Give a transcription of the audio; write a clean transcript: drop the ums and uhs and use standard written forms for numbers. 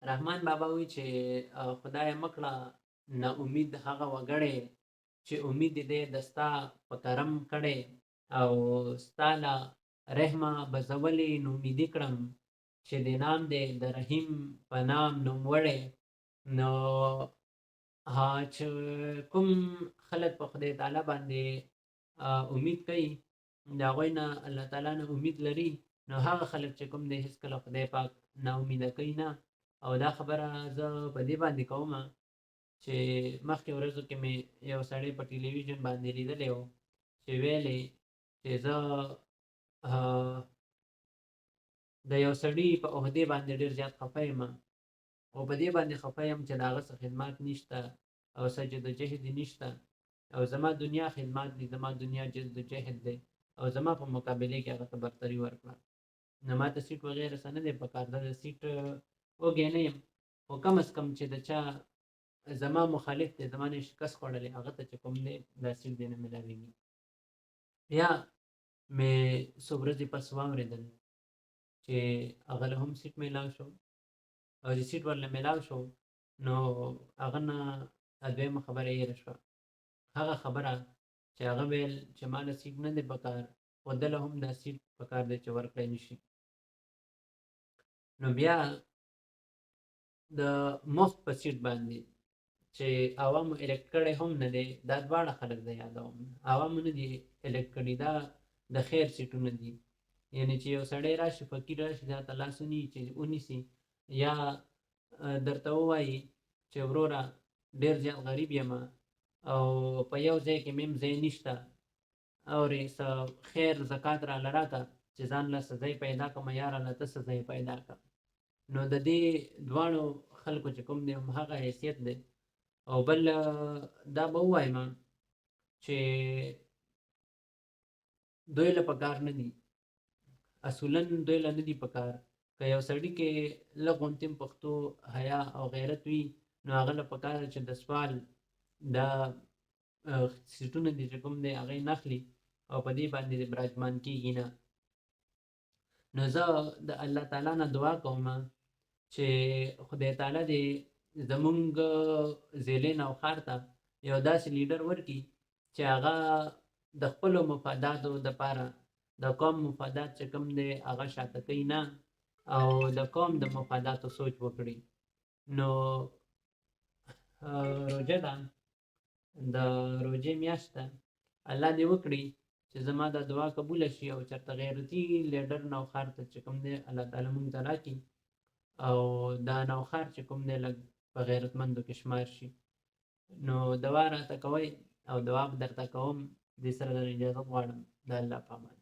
رحمان بابا وایي چې خدایه مه کړه نا امید هغه وګړی چې امید دې د ستا په کرم کړی او ستا له رحمه به زه ولې نومیدي کړم چې د نام دی د رحیم په نام نوموړی. نو چې کوم خلک په خدای تعالی باندې امید کوي د هغوی نه الله تعالی نه امید لري، نو هغه خلک چې کوم دی هېڅکله خدای پاک نا امیده کوي نه. او دا خبره زه په دې باندې کوم چې مخکې ورځو کې مې یو سړی په ټلویزیون باندې لیدلی و چې ویلې چې زه د یو سړي په عهدې باندې ډېر زیات خفه یم او په دې باندې خفه یم چې د هغه څه خدمات نشته او سجد و جهد یې نشته او زما دنیا خدمات دي، زما دنیا جد و جهد دی او زما په مقابلې کې هغه ته برتري ورکړه. نو ما ته سیټ وغیره څه نه دی پکار، زه د سیټ وږی نه یم، خو کم از کم چې د چا زما مخالف دی، زما نه شکست خوړلی، هغه ته چې کوم دی دا سیټ دی نه میلاویږي. بیا مې څو ورځې پس واورېدل چې هغه له هم سیټ میلاو شو او چې سیټ ورله میلاو شو نو هغه نه دویمه خبره یې شوه، هغه خبره چې هغه ویل چې ما له سیټ نه دی پکار خو ده له هم دا سیټ پکار دی چې ورکړی نه شي. نو بیا د مفت په سیټ باندې چې عوامو الکټ کړی هم نه دی، دا دواړه خلک زه یادوم، عوامو نه دي الکټ کړي، دا د خیر سیټونه دي. یعنې چې یو سړی راشي فقیر راشي دا ته لاس ونیسي یا درته ووایي چې وروره ډېر زیات غریب یم او په یو ځای کې مې ځای نشته اورې څه خیر زکات راله راکړه چې ځان له څه ځای پیدا کړم یا راله ته څه ځای پیدا کړه. نو د دې دواړو خلکو چې کوم دی همغه حیثیت دی. او بل دا به ووایم چې دوی له پکار نه دي، اصولا دوی له نه دي پکار. که یو سړي کې لږ غونتیم پښتو حیا او غیرت وي نو هغه له پکار چې د سوال دا سیټونه دي چې کوم دی هغه یې نخلي او په دې باندې براجمان کېږي نه. نو زه د الله تعالی نه دعا کوم چې خدای تعالی دې زمونږ ضلع نوښار ته یو داسې لیډر ورکړي چې هغه د خپلو مفاداتو دپاره د قوم مفادات چې کوم دی هغه شاته کوي نه او د قوم د مفاداتو سوچ وکړي. نو روژه ده، د روژې میاشت ده، الله دې وکړي چې زما دا دعا قبوله شي او چېرته غیرتي لیډر نوښار ته چې کوم دی الله تعالی مونږ ته راکړي او دا نوښار چې کوم دی لږ په غیرتمندو کې شمار شي. نو دعا راته کوئ او دعا به درته کوم، دې سره در اجازت غواړم. د الله په امان.